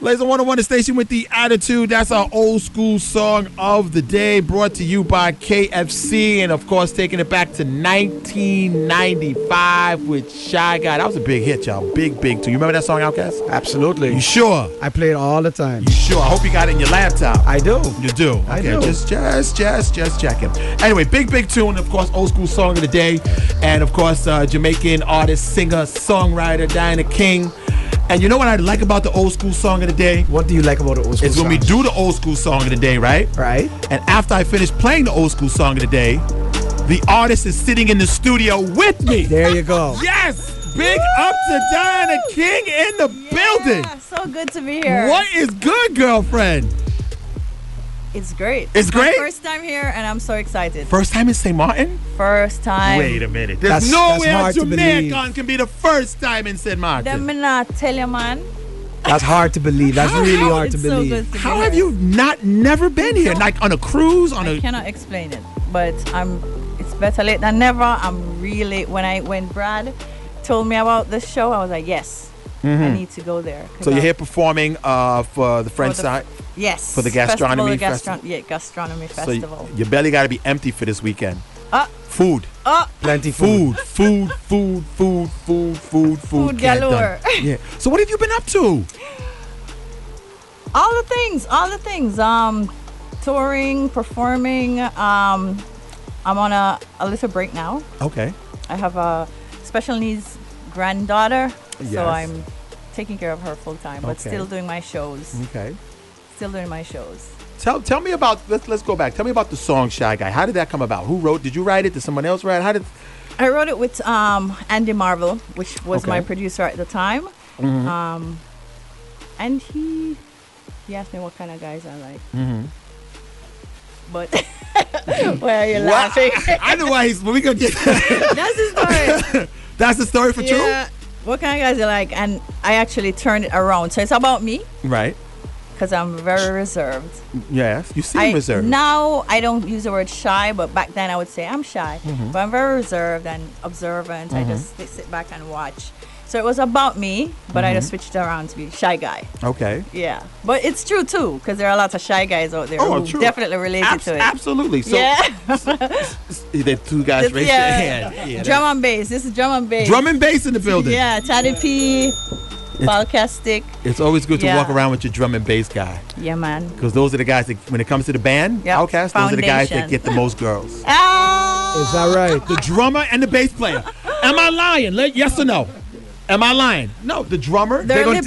Plays on 101 the station with the attitude. That's our old school song of the day, brought to you by KFC, and of course taking it back to 1995 with Shy Guy. That was a big hit, y'all. Big too. You remember that song, Outkast? Absolutely. You sure? I play it all the time. You sure? I hope you got it in your laptop. I do. You do? Okay, I do. Just checking. Anyway, big tune, of course, old school song of the day, and of course, Jamaican artist, singer, songwriter, Diana King. And you know what I like about the old school song of the day? What do you like about the old school It's when we do the old school song of the day, right? Right. And after I finish playing the old school song of the day, the artist is sitting in the studio with me. There you go. Yes! Big up to Diana King in the building. So good to be here. What is good, girlfriend? It's great. It's great? My first time here, and I'm so excited. First time in St.Maarten? First time. Wait a minute. There's That's no way a hard to believe. Jamaican can be the first time in St.Maarten. Let me not tell you, man. That's hard to believe. That's really hard to It's so believe. good to be How here. have you never been here? Like on a cruise? I cannot explain it, but it's better late than never. When Brad told me about this show, I was like, yes, I need to go there. So you're here performing for the French side? Yes. For the gastronomy festival? Yeah, gastronomy festival. So your belly got to be empty for this weekend. Food. Plenty food. Food Galore. Yeah. So what have you been up to? All the things. Touring, performing. I'm on a little break now. Okay. I have a special needs granddaughter, Yes. so I'm taking care of her full time, but Okay. still doing my shows. Okay. Tell me about, let's go back. Tell me about the song Shy Guy. How did that come about? Who wrote? Did you write it? Did someone else write it? I wrote it with Andy Marvel, which was Okay. my producer at the time. And he asked me what kind of guys I like. But why are you laughing? I know why we gonna get That's the story. That's the story for true? What kind of guys I like? And I actually turned it around. So it's about me. Right. Because I'm very reserved. Yes. You seem reserved. Now I don't use the word shy, but back then I would say I'm shy. But I'm very reserved and observant. I just sit back and watch. So it was about me, but I just switched it around to be shy guy. Okay. Yeah. But it's true too, because there are lots of shy guys out there who true. definitely related to it. Absolutely. So Yeah. the two guys raised their hand. Yeah, Drum and bass. This is drum and bass. Drum and bass in the building. Yeah. Taddy P. Falcastic. It's always good to Yeah. walk around with your drum and bass guy. Yeah, man. Because those are the guys that, when it comes to the band, Yep. Outkast, those are the guys that Foundation. get the most girls. Ah! Is that right? The drummer and the bass player. Am I lying? Yes or no? Am I lying? No, the drummer. They're gonna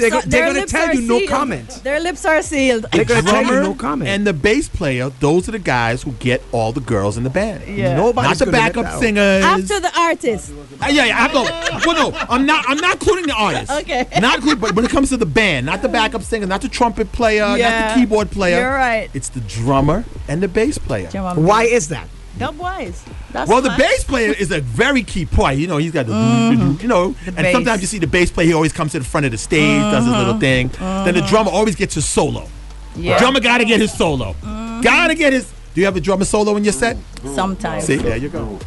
tell you no comment. Their lips are sealed. They're gonna tell you drummer no comment. and the bass player, those are the guys who get all the girls in the band. Yeah. Nobody's Not the gonna let backup that out. singers. After the artist. I'm not including the artist. Okay. Not including, but when it comes to the band, not the backup singer, not the trumpet player, not Yeah. the keyboard player. You're right. It's the drummer and the bass player. Drum and Why bass. is that? Dub-wise. That's Well, the fine. bass player is a very key part. You know, he's got the, and bass. sometimes you see the bass player, he always comes to the front of the stage, does his little thing. Then the drummer always gets his solo. Yeah. Drummer got to get his solo. Got to get his. Do you have a drummer solo in your set? Sometimes. See, there you go.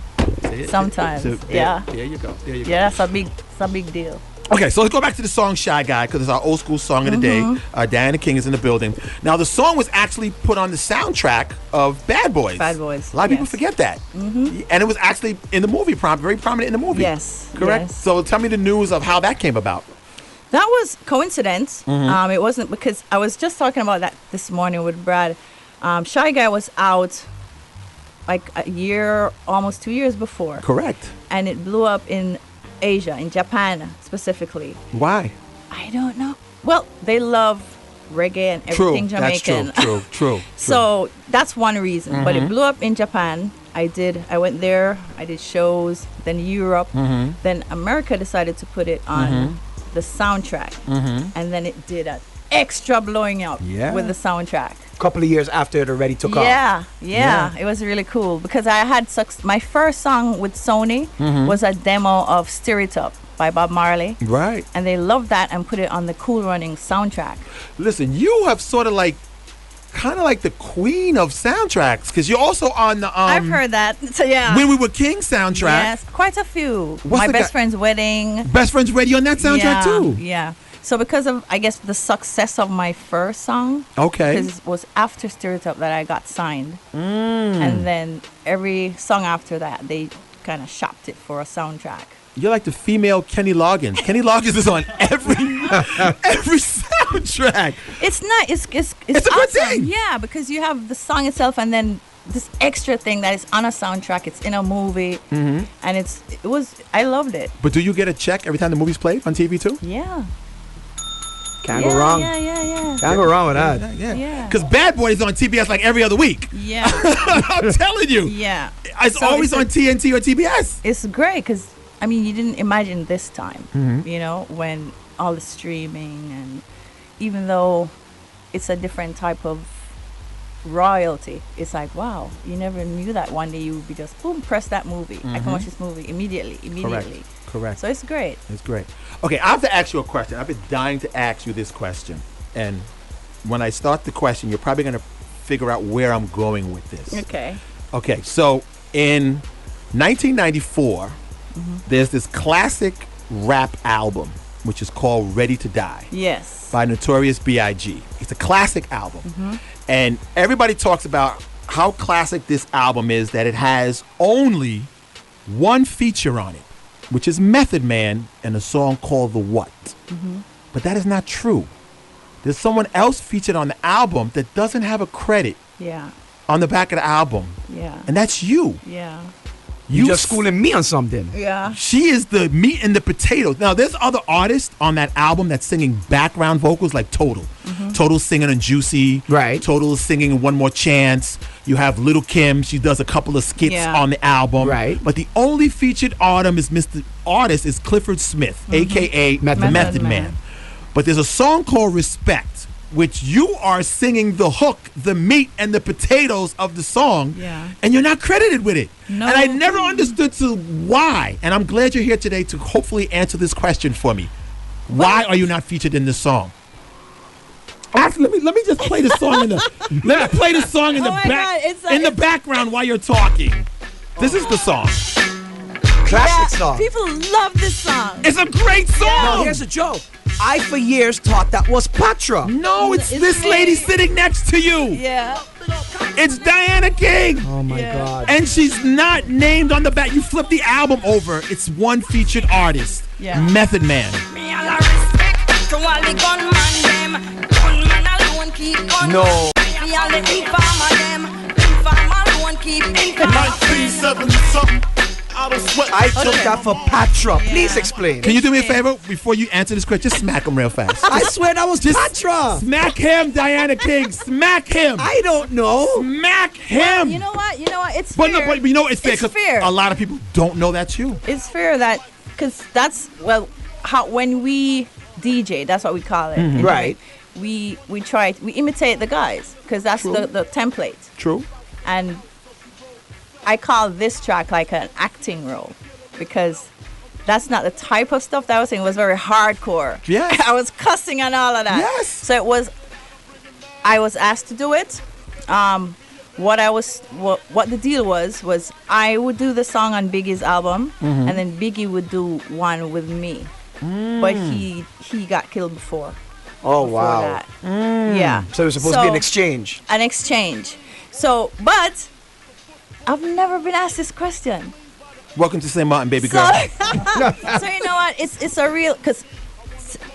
See? Sometimes. So, Yeah. There you go. There you go. Yeah, that's a big deal. Okay, so let's go back to the song Shy Guy, because it's our old school song of the day. Diana King is in the building. Now, the song was actually put on the soundtrack of Bad Boys. Bad Boys, A lot of people yes. forget that. And it was actually in the movie, very prominent in the movie. Yes. Correct? yes. So tell me the news of how that came about. That was coincidence. It wasn't, because I was just talking about that this morning with Brad. Shy Guy was out like a year, almost 2 years before. Correct. And it blew up in Asia, in Japan specifically. Why? I don't know. Well, they love reggae and everything Jamaican. That's true. So that's one reason. But it blew up in Japan. I went there, I did shows, then Europe. Then America decided to put it on the soundtrack. And then it did an extra blowing up with the soundtrack. A couple of years after it already took off. Yeah. It was really cool because I had my first song with Sony was a demo of Stir It Up by Bob Marley. Right. And they loved that and put it on the Cool Running soundtrack. Listen, you have sort of kind of like the queen of soundtracks, because you're also on the I've heard that. So yeah. When We Were King soundtrack. Yes, quite a few. What's My the best friend's wedding. Best Friend's Ready on that soundtrack too. Yeah. So because of, I guess, the success of my first song. Okay. Because it was after Stereotype that I got signed. And then every song after that, they kind of shopped it for a soundtrack. You're like the female Kenny Loggins. Kenny Loggins is on every soundtrack. It's not. It's a good awesome. thing. Yeah, because you have the song itself and then this extra thing that is on a soundtrack. It's in a movie, and I loved it. But do you get a check every time the movie's played on TV too? Yeah. Can't go wrong. Yeah. Can't go wrong with that. Yeah. Because Bad Boy is on TBS like every other week. Yeah. I'm telling you. Yeah. It's always on TNT or TBS. It's great because, I mean, you didn't imagine this time, you know, when all the streaming, and even though it's a different type of royalty, it's like, wow, you never knew that one day you would be just, boom, press that movie. I can watch this movie immediately. Correct. So it's great. It's great. Okay, I have to ask you a question. I've been dying to ask you this question. And when I start the question, you're probably going to figure out where I'm going with this. Okay, so in 1994, there's this classic rap album, which is called Ready to Die. Yes. By Notorious B.I.G. It's a classic album. And everybody talks about how classic this album is, that it has only one feature on it, which is Method Man and a song called The What. But that is not true. There's someone else featured on the album that doesn't have a credit on the back of the album. And that's you. You just schooling me on something. She is the meat and the potatoes. Now, there's other artists on that album that's singing background vocals, like Total. Total's singing on Juicy. Right. Total's singing One More Chance. You have Little Kim. She does a couple of skits on the album. Right. But the only featured artist is Clifford Smith, a.k.a. Method Man. But there's a song called Respect, which you are singing the hook, the meat and the potatoes of the song, and you're not credited with it. No. And I never understood why. And I'm glad you're here today to hopefully answer this question for me. Why are you not featured in this song? Actually, let me just play the song in the background while you're talking. This is the song. Classic song. People love this song. It's a great song. Now, here's a joke. I, for years, thought that was Patra. No, it's this lady sitting next to you. It's Diana King. Oh, my God. And she's not named on the back. You flip the album over. It's one featured artist. Method Man. No. 1970-something. I took that for Patra. Please explain. Can you do me a favor before you answer this question? Just smack him real fast. I swear that was Patra. Smack him, Diana King. Smack him. I don't know. Smack him. Well, you know what? It's fair. But you know it's fair. It's fair. A lot of people don't know that's you. It's fair that, because that's, how when we DJ, that's what we call it. Right. We imitate the guys, because that's the template. True. And I call this track like an acting role, because that's not the type of stuff that I was saying. It was very hardcore. Yes. I was cussing and all of that. Yes. So I was asked to do it. What the deal was I would do the song on Biggie's album, and then Biggie would do one with me. But he got killed before. Oh, wow. Yeah. So it was supposed to be an exchange. An exchange. So, but I've never been asked this question. Welcome to St.Maarten, baby girl. So you know what? It's a real, because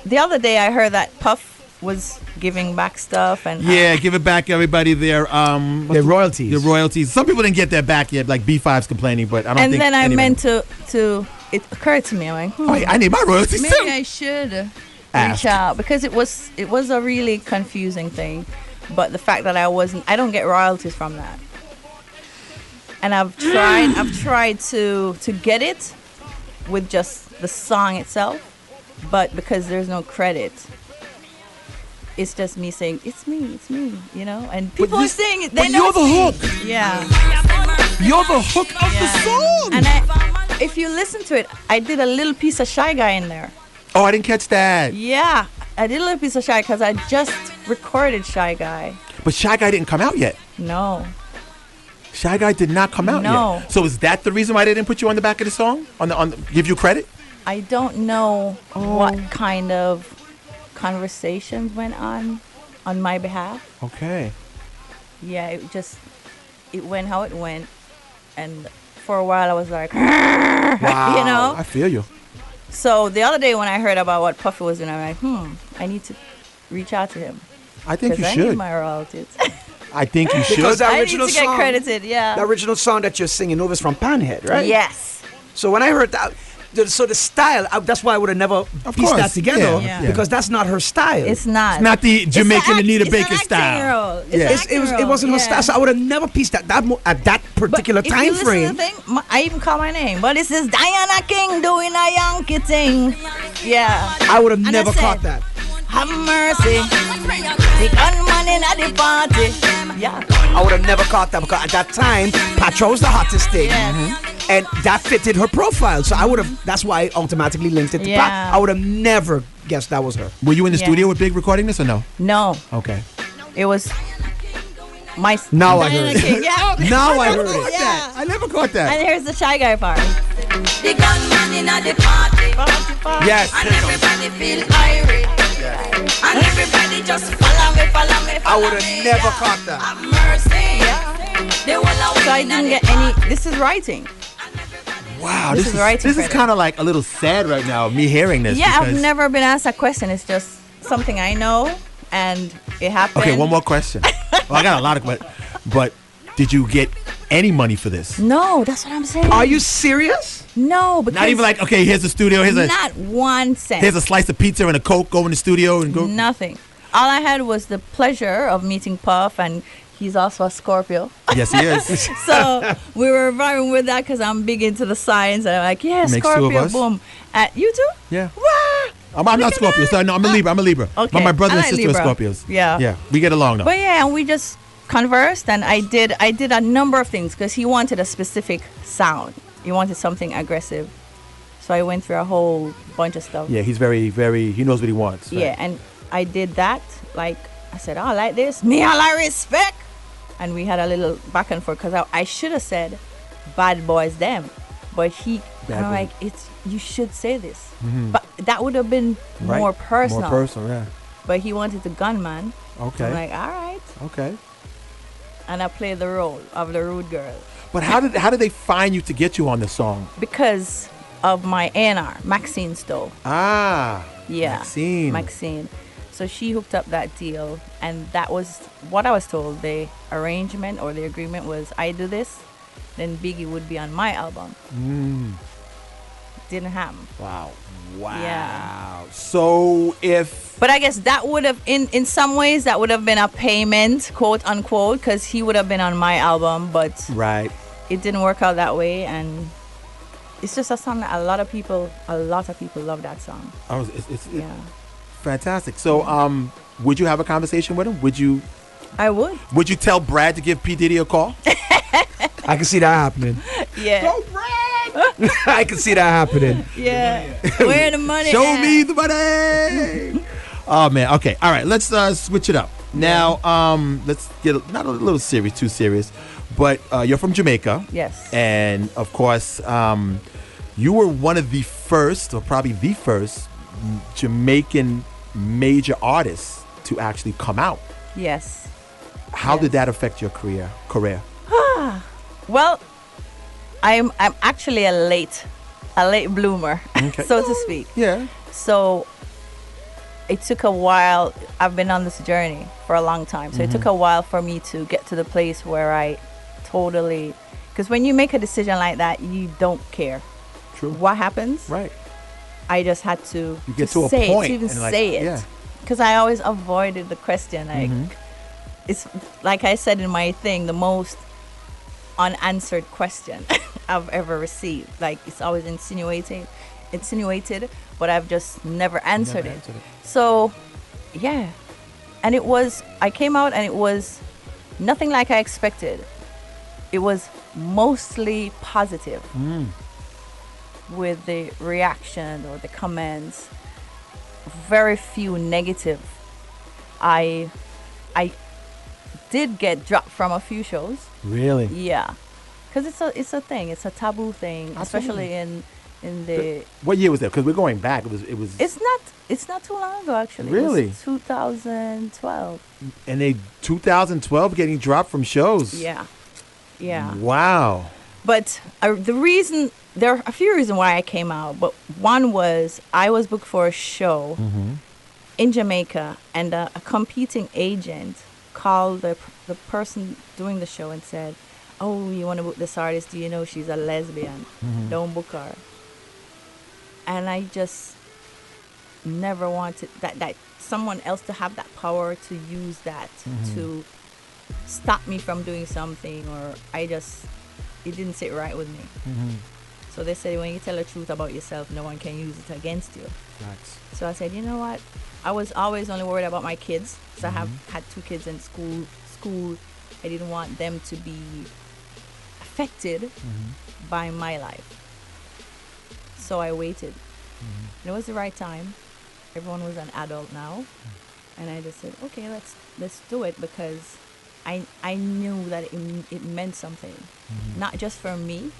the other day I heard that Puff was giving back stuff and give it back, everybody. Their royalties. Their royalties. Some people didn't get that back yet. Like B5's complaining, but I don't think. And then I meant to. It occurred to me. I'm like, I need my royalties maybe too. I should Ask. reach out, because it was a really confusing thing. But the fact that I don't get royalties from that. And I've tried to get it with just the song itself, but because there's no credit, it's just me saying it's me, you know. And people are saying it. They know you're the hook. Yeah, you're the hook of the song. And if you listen to it, I did a little piece of Shy Guy in there. Oh, I didn't catch that. Yeah, I did a little piece of Shy because I just recorded Shy Guy. But Shy Guy didn't come out yet. No. Shy Guy did not come out yet. So is that the reason why they didn't put you on the back of the song? On give you credit? I don't know what kind of conversations went on my behalf. Okay. Yeah, it went how it went, and for a while I was like, Wow. you know. I feel you. So the other day when I heard about what Puffy was doing, I'm like, I need to reach out to him. I think you I should. need my royalties. I think you should. Because the I need original to get song, credited, yeah. the original song that you're singing over is from Panhead, right? Yes. So when I heard that, so the style, that's why I would have never pieced course, that together, yeah. because that's not her style. It's not. It's not the Jamaican Anita it's Baker an acting style. role. It's Yeah. an It acting was. It role, wasn't her yeah. style. So I would have never pieced that at that particular But if time you listen to frame. the thing, I even call my name. But this is Diana King doing a Yankee thing. Yeah. I would have And I never said, caught that. Have mercy. The gunman in at the party. Yeah. I would have never caught that because at that time, Patra was the hottest thing. Yeah. And that fitted her profile. So I would have, that's why I automatically linked it to Yeah. Pat. I would have never guessed that was her. Were you in the Yeah. studio with Big recording this or no? No. Okay. It was my. Now I Diana heard it. King, yeah. Now I heard it. Yeah. I never caught that. And here's the Shy Guy part. The gunman in the party, Yes. and everybody feel irate, and everybody just follow me. I would have never caught that. Have mercy. They wanna So I win didn't and get they any. fight. This is writing. Wow. This is writing This is credit. kind of like a little sad right now, me hearing this. Yeah, I've because- never been asked a question. It's just something I know, and it happened. Okay, one more question. Well, I got a lot of questions. But did you get any money for this? No, that's what I'm saying. Are you serious? No, because Not even like, okay, here's the studio, not 1 cent. here's a slice of pizza and a Coke, go in the studio and go. Nothing. All I had was the pleasure of meeting Puff, and he's also a Scorpio. Yes, he is. So we were vibing with that because I'm big into the science, and I'm like, yeah, Makes two of Scorpio, us. boom. You too? Yeah. Wah! I'm not Look at Scorpio. that. Sorry, no, I'm a Libra. I'm a Libra. Okay, But my brother I and like sister Libra. are Scorpios. Yeah. Yeah. We get along though. But yeah, and we just conversed, and I did a number of things because he wanted a specific sound. He wanted something aggressive. So I went through a whole bunch of stuff. Yeah, he's very, very, he knows what he wants. right? Yeah, and I did that. Like, I said, oh, I like this. Me, I like respect. And we had a little back and forth because I should have said bad boys them. But Bad I'm boy. like, you should say this. But that would have been Right. more personal. More personal, yeah. But he wanted the gunman. Okay. I'm like, all right. Okay. And I played the role of the rude girl But how did they find you to get you on the song? because of my A&R, Maxine Stowe. Ah. Yeah. Maxine. So she hooked up that deal, and that was what I was told. The arrangement or the agreement was I do this, then Biggie would be on my album. Didn't happen. Wow. Wow. Yeah. So if But I guess that would have, in some ways, that would have been a payment, quote unquote, because he would have been on my album, but right. it didn't work out that way, and it's just a song that a lot of people love that song. It's Yeah. fantastic. So would you have a conversation with him? Would you tell Brad to give P. Diddy a call? I can see that happening. Yeah. Brad! I can see that happening. Yeah. Where the money Show at? me the money. Oh man. Okay. All right. Let's switch it up. Now, let's get not a little serious, too serious, but you're from Jamaica. Yes. And of course, you were one of the first, or probably the first, Jamaican major artists to actually come out. Yes. How Yes. did that affect your career? Well, I'm actually a late bloomer, Okay. so to speak. Yeah. So it took a while. I've been on this journey for a long time. So it took a while for me to get to the place where I totally, because when you make a decision like that, you don't care True. what happens. Right. I just had to You get to a say point it, to even and, like, say it. yeah. Because I always avoided the question. Like, it's like I said in my thing, the most unanswered question I've ever received. Like, it's always insinuated, but I've just never answered it. So, yeah. And I came out and it was nothing like I expected. It was mostly positive with the reaction or the comments. Very few negative. I did get dropped from a few shows. Really? Yeah, because it's a thing. It's a taboo thing, especially in in the. What year was that? Because we're going back. It was. It's not too long ago actually. Really? It was 2012. And they 2012 getting dropped from shows. Yeah. Yeah. Wow. But there are a few reasons why I came out. But one was I was booked for a show in Jamaica, and a competing agent called the person doing the show and said, "Oh, you want to book this artist? Do you know she's a lesbian? Don't book her." And I just never wanted that someone else to have that power to use that to stop me from doing something, or it didn't sit right with me. So they said when you tell the truth about yourself, no one can use it against you. Facts. So I said, you know what? I was always only worried about my kids, because I have had 2 kids in school. I didn't want them to be affected by my life. So I waited. And it was the right time. Everyone was an adult now. And I just said, okay, let's do it, because I knew that it meant something. Not just for me,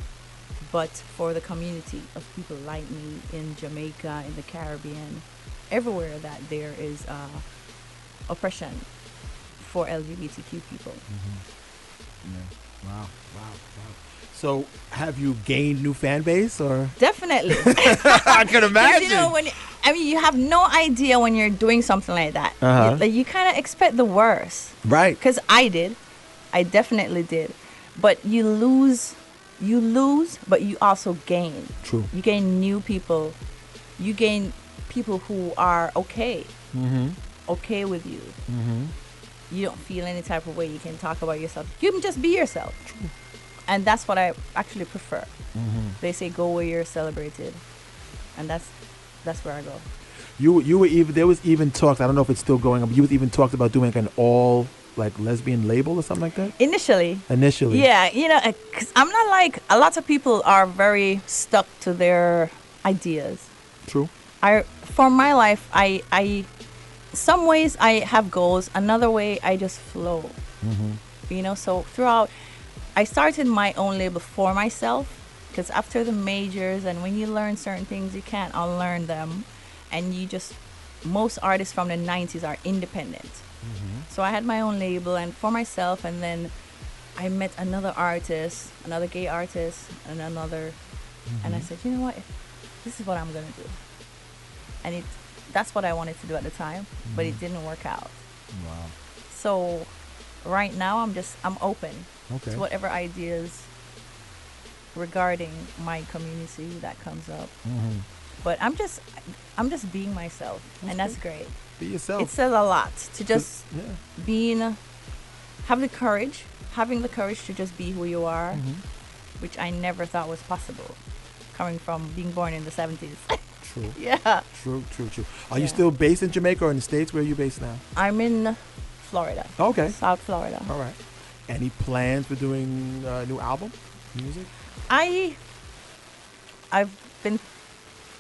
but for the community of people like me in Jamaica, in the Caribbean, everywhere that there is oppression for LGBTQ people. Yeah. Wow. So, have you gained new fan base, or? Definitely. I can imagine. You know, you have no idea when you're doing something like that. You kind of expect the worst. Right. Because I definitely did. But you lose, but you also gain. True. You gain new people. You gain people who are okay with you. You don't feel any type of way. You can talk about yourself. You can just be yourself. True. And that's what I actually prefer. They say go where you're celebrated, and that's where I go. You were even, there was even talks, I don't know if it's still going on, but you was even talked about doing like an all like lesbian label or something like that. Initially. Yeah, you know, because I'm not like a lot of people are very stuck to their ideas. True. For my life, I some ways I have goals. Another way I just flow. You know, so throughout. I started my own label for myself, because after the majors and when you learn certain things, you can't unlearn them. And most artists from the 90s are independent. So I had my own label and for myself, and then I met another artist, another gay artist, and another, and I said, you know what, this is what I'm going to do. And that's what I wanted to do at the time, but it didn't work out. Wow. So right now I'm open. Okay. To whatever ideas regarding my community that comes up. But I'm just being myself, and that's great. Be yourself. It says a lot to just having the courage to just be who you are, which I never thought was possible, coming from being born in the 70s. True. Yeah. True. Are you still based in Jamaica or in the States? Where are you based now? I'm in Florida. Okay. South Florida. All right. Any plans for doing a new album, music? I've been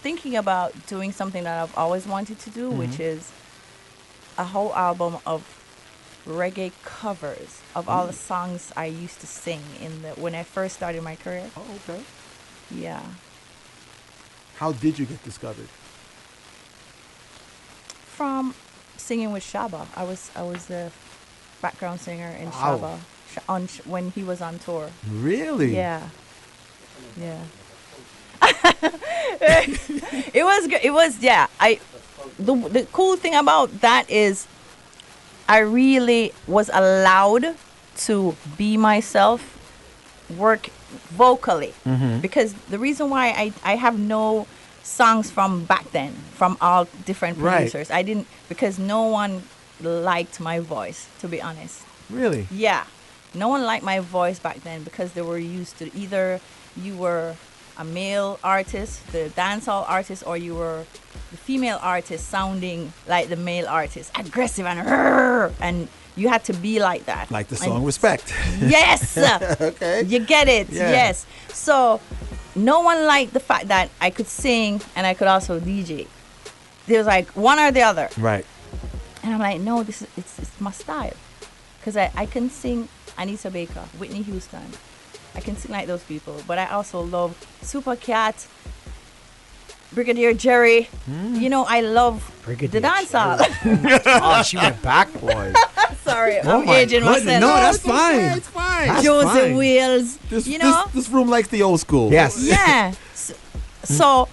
thinking about doing something that I've always wanted to do, which is a whole album of reggae covers of all the songs I used to sing when I first started my career. Oh, okay. Yeah. How did you get discovered? From singing with Shaba. I was the background singer in Wow. Shaba when he was on tour. Really? Yeah. It was good. It was, yeah. The cool thing about that is I really was allowed to be myself, work vocally, because the reason why I have no songs from back then from all different producers. I didn't, because no one liked my voice, to be honest. Really? Yeah. No one liked my voice back then because they were used to either you were a male artist, the dancehall artist, or you were the female artist sounding like the male artist, aggressive and you had to be like that. Like the song Respect. Yes. Okay. You get it. Yeah. Yes. So no one liked the fact that I could sing and I could also DJ. There was like one or the other. Right. And I'm like, no, it's my style. Because I can sing Anita Baker, Whitney Houston. I can sing like those people. But I also love Super Cat, Brigadier Jerry. You know, I love Brigadier the dancehall. Oh, she went back, boy. Sorry, Oh I'm my aging goodness. myself. No, that's It's okay, fine. It's fine. That's Joseph fine. Wheels. You know? This room likes the old school. Yes. Yeah. So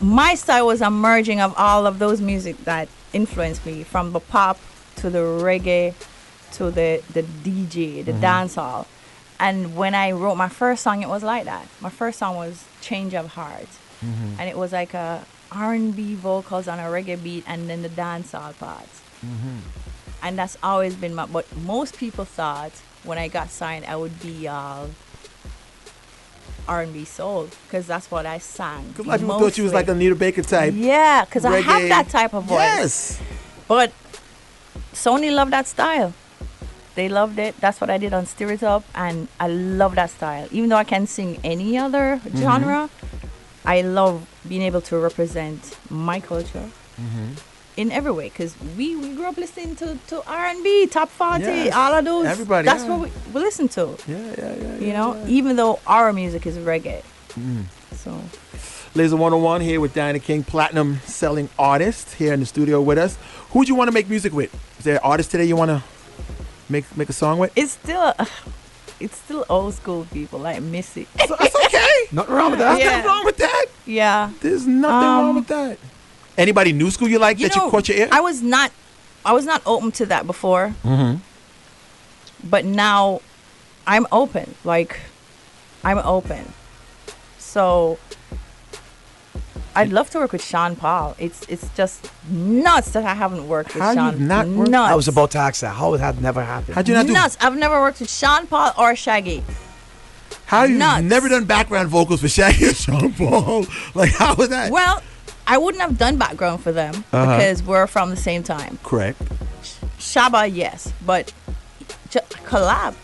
my style was a merging of all of those music that influenced me, from the pop to the reggae to the DJ, the dancehall. And when I wrote my first song, it was like that. My first song was Change of Heart. And it was like a R&B vocals on a reggae beat and then the dancehall parts. And that's always been but most people thought when I got signed I would be R&B soul, because that's what I sang. Because a lot of people thought you was like a Anita Baker type. Yeah, because I have reggae. that type of voice. Yes. But Sony loved that style. They loved it. That's what I did on Stir It Up, and I love that style. Even though I can sing any other genre, I love being able to represent my culture in every way. Because we grew up listening to R&B, Top 40, Yes. all of those. Everybody, That's yeah. what we listen to. Yeah. You know, even though our music is reggae. So Laser 101 here with Diana King, platinum selling artist here in the studio with us. Who would you want to make music with? Is there an artist today you want to make a song with? it's still old school people like Missy. So that's okay. Nothing wrong with that. There's nothing wrong with that. Yeah. There's nothing wrong with that. Anybody new school you like that you caught your ear? I was not open to that before. But now I'm open. Like, I'm open. So I'd love to work with Sean Paul. It's just nuts that I haven't worked with How Sean. you've not worked- Nuts. I was about to ask that. How that never happened? How'd you not do? Nuts. I've never worked with Sean Paul or Shaggy. How you nuts. never done background vocals for Shaggy or Sean Paul? Like, how was that? Well, I wouldn't have done background for them because we're from the same time. Correct. Shaba, yes, but collab.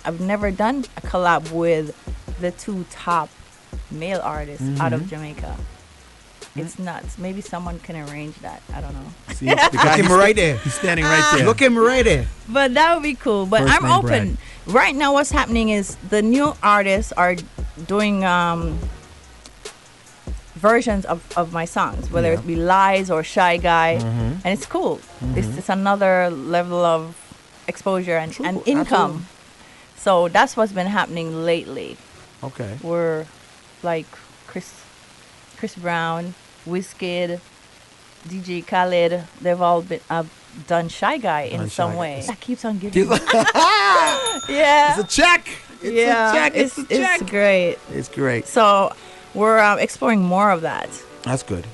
I've never done a collab with the two top male artists out of Jamaica. It's nuts. Maybe someone can arrange that. I don't know. See, the guy, Look him right there. he's standing right there. Look him right there. But that would be cool. But First I'm name open. Right now what's happening is the new artists are doing versions of my songs, whether it be Lies or Shy Guy. And it's cool. It's another level of exposure and income. Absolutely. So that's what's been happening lately. Okay. We're like Chris Brown, Wizkid, DJ Khaled. They've all been done Shy Guy in Done some Shy way. Guy. That keeps on giving. It's Yeah. a check. It's Yeah. a check. It's a check. It's great. It's great. So we're exploring more of that. That's good.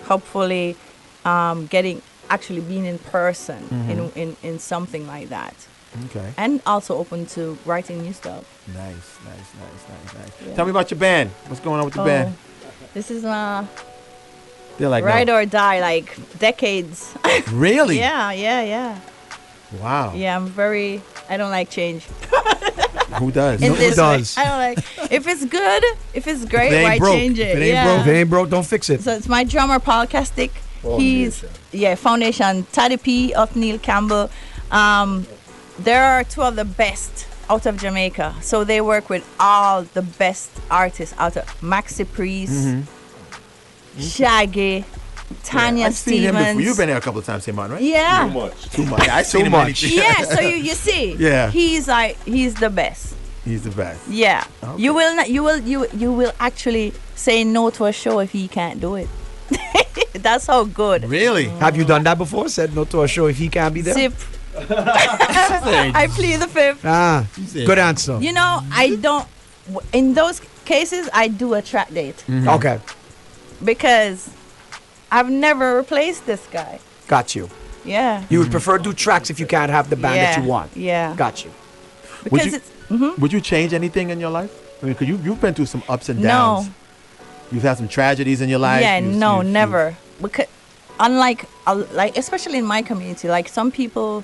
Hopefully, being in person in something like that, Okay. and also open to writing new stuff. Nice. Yeah. Tell me about your band. What's going on with the band? This is They're like, ride no. or die, like decades. Really? Yeah. Wow. Yeah, I don't like change. Who does? In Who this does? way. I don't like. If it's good, if it's great, If it ain't why broke. change it? If it ain't yeah. broke, If it ain't broke, don't fix it. So it's my drummer, Paul Castick. He's Foundation. Taddy P of Neil Campbell. There are two of the best out of Jamaica. So they work with all the best artists out of Maxi Priest, Shaggy, Tanya I've seen him before. Stevens. You've been there a couple of times, St.Maarten, right? Yeah. Too much. I've seen him much. many- Yeah, so you see. Yeah. He's the best. He's the best. Yeah. Okay. You will not you will actually say no to a show if he can't do it. That's how good. Really? Have you done that before? Said no to a show if he can't be there? Zip. I plead the fifth. Ah, said- good answer. You know, I don't. In those cases, I do a track date Okay, because I've never replaced this guy. got you. Yeah. You would prefer do tracks if you can't have the band that you want. Yeah. Got you. Because you- it's Would you change anything in your life? I mean, because you've been through some ups and No. downs. You've had some tragedies in your life. yeah, You've- no, you've- never. Because unlike like especially in my community, like some people,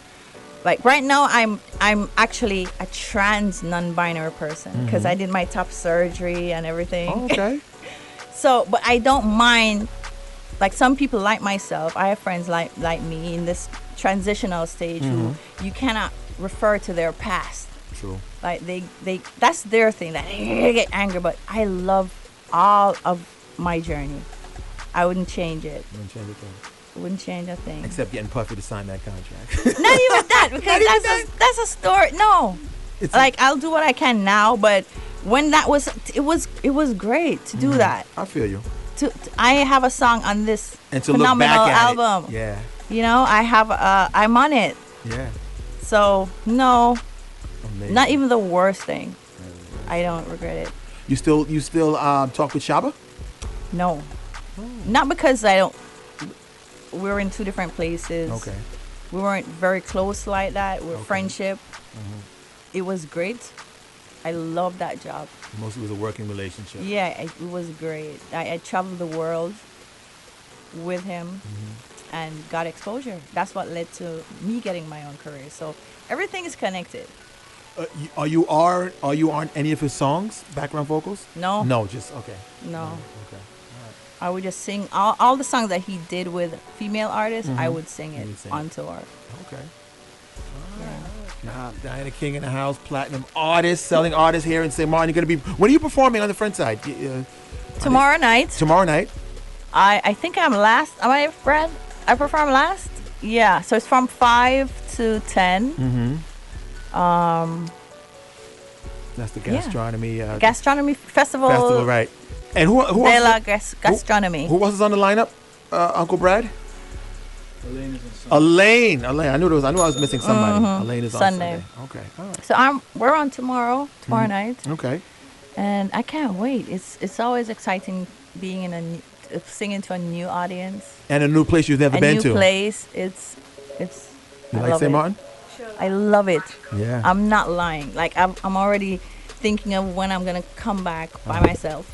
like right now, I'm actually a trans non-binary person because I did my top surgery and everything. Oh, okay. So, but I don't mind. Like some people like myself, I have friends like me in this transitional stage who you cannot refer to their past. True. Like they that's their thing. That they get angry, but I love all of my journey. I wouldn't change it. Wouldn't change a thing. Wouldn't change a thing. Except getting Puffy to sign that contract. Not even that, because that's a story. No, It's like I'll do what I can now, but when that was, it was great to do that. I feel you. I have a song on this And to phenomenal look back at album. it. Yeah. You know, I'm on it. Yeah. So no, Amazing. not even the worst thing. I don't regret it. You still talk with Shaba? No, not because I don't. We're in two different places. Okay. We weren't very close like that. We're friendship. It was great. I love that job. Mostly was a working relationship. Yeah, it was great. I traveled the world with him and got exposure. That's what led to me getting my own career. So everything is connected. Are you on any of his songs? Background vocals? No. No, just okay. No. Okay. I would just sing all the songs that he did with female artists. I would sing it on tour. Okay. Yeah. Diana King in the house, platinum artist, selling artist here in St. Maarten. You're gonna be. When are you performing on the front side? Tomorrow night. Tomorrow night. I think I'm last. Am I, Brad? I perform last. Yeah. So it's from 5 to 10. That's the gastronomy. Gastronomy festival. Festival, right? And who De la else? Gastronomy. Who else is on the lineup? Uncle Brad. Elaine. I knew I was missing somebody. Elaine is on Sunday. Okay. All right. So we're on tomorrow night, Okay. and I can't wait. It's always exciting being in singing to a new audience. And a new place you've never been to. A new place. It's. You I like love St. it. Maarten? I love it. Yeah. I'm not lying. Like I'm already thinking of when I'm gonna come back by myself.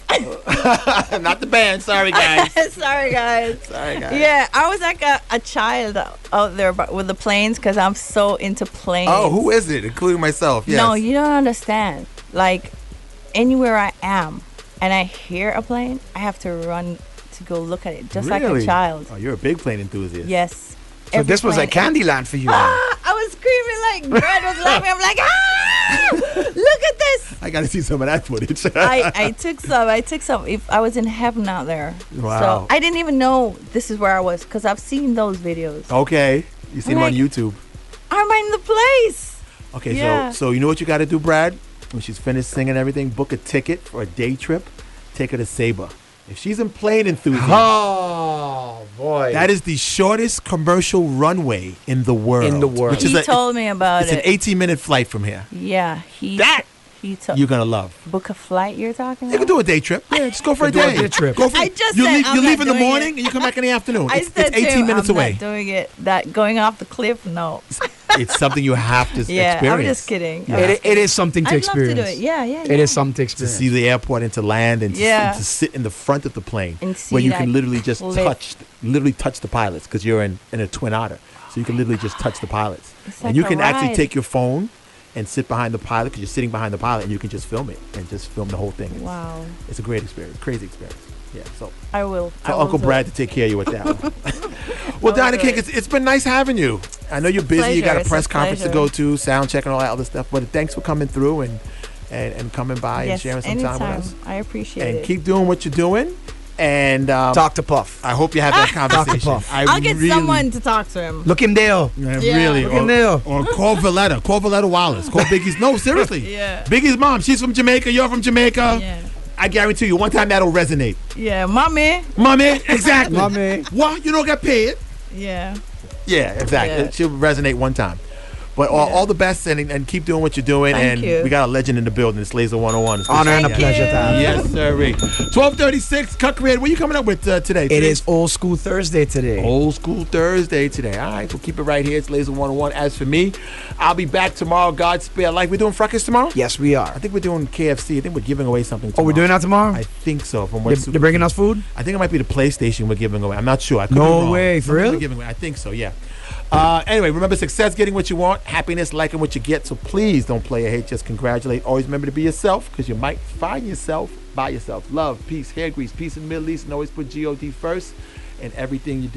Not the band. Sorry, guys. Sorry, guys. Yeah, I was like a child out there with the planes because I'm so into planes. Oh, who is it? Including myself. Yes. No, you don't understand. Like anywhere I am and I hear a plane, I have to run to go look at it, just like a child. Oh, you're a big plane enthusiast. Yes. So this was like Candyland for you. I was screaming like Brad was laughing. I'm like, look at this. I got to see some of that footage. I took some. If I was in heaven out there. Wow. So I didn't even know this is where I was because I've seen those videos. Okay. You seen them on YouTube. I'm in the place. Okay, Yeah. so you know what you got to do, Brad? When she's finished singing everything, book a ticket for a day trip. Take her to Sabre. If she's in plane enthusiast, Oh boy, that is the shortest commercial runway in the world. Which He is told me about it's it. an 18-minute flight from here. Yeah, he You're gonna love. book a flight. You're talking You about? can do a day trip. Yeah, just go for a Do a day. day trip. Go for I just you said leave, I'm you not leave in the doing morning it. and you come back in the afternoon. I It's said 18 too, minutes I'm away. not doing it. That going off the cliff. No. It's something you have to Yeah, experience. I'm just kidding. Yeah. it is something to I'd experience. love to do it. Yeah. It is something to To experience. see the airport and to land and Yeah. to sit in the front of the plane And see where you that can literally just lift. touch the pilots because you're in a Twin Otter. So you can literally just touch the pilots. It's And like you a can actually ride. take your phone and sit behind the pilot because you're sitting behind the pilot and you can just film it and just film the whole thing. Wow. It's a great experience, crazy experience. Yeah, so I will. tell Uncle Brad to take care of you with that one. Well, Diana King, it's been nice having you. I know you're busy. You got a It's press a conference to pleasure. go to, sound check and all that other stuff. But thanks for coming through and coming by and Yes, sharing some anytime. time with us. I appreciate And it. keep doing what you're doing. And Talk to Puff. I hope you have that conversation. Puff. I'll get someone to talk to him. Look him there. Really, Look him there. or call Valletta. Call Valletta Wallace. Call Biggie's. No, seriously. Yeah. Biggie's mom. She's from Jamaica. You're from Jamaica. Yeah. I guarantee you, one time that'll resonate. Yeah, mommy. Mommy, exactly. Mommy. What? You don't get paid? Yeah. Yeah, exactly. Yeah. She'll resonate one time. But all the best and keep doing what you're doing. Thank and you. we got a legend in the building. It's Laser 101. It's Honor and a Thank pleasure you. to have you. Yes, sir. 1236, Cut Creator. What are you coming up with today? It is Old School Thursday today. Old School Thursday today. All right, we'll keep it right here. It's Laser 101. As for me, I'll be back tomorrow. God spare life. We're doing Frukus tomorrow? Yes, we are. I think we're doing KFC. I think we're giving away something Oh, tomorrow. we're doing that tomorrow? I think so. From what They're bringing us food? I think it might be the PlayStation we're giving away. I'm not sure. I could No be wrong. way, for Something real? we're giving away. I think so, yeah. Anyway, remember, success, getting what you want, happiness, liking what you get. So please don't play or hate, just congratulate. Always remember to be yourself, because you might find yourself by yourself. Love, peace, hair grease, peace in the Middle East, and always put God first in everything you do.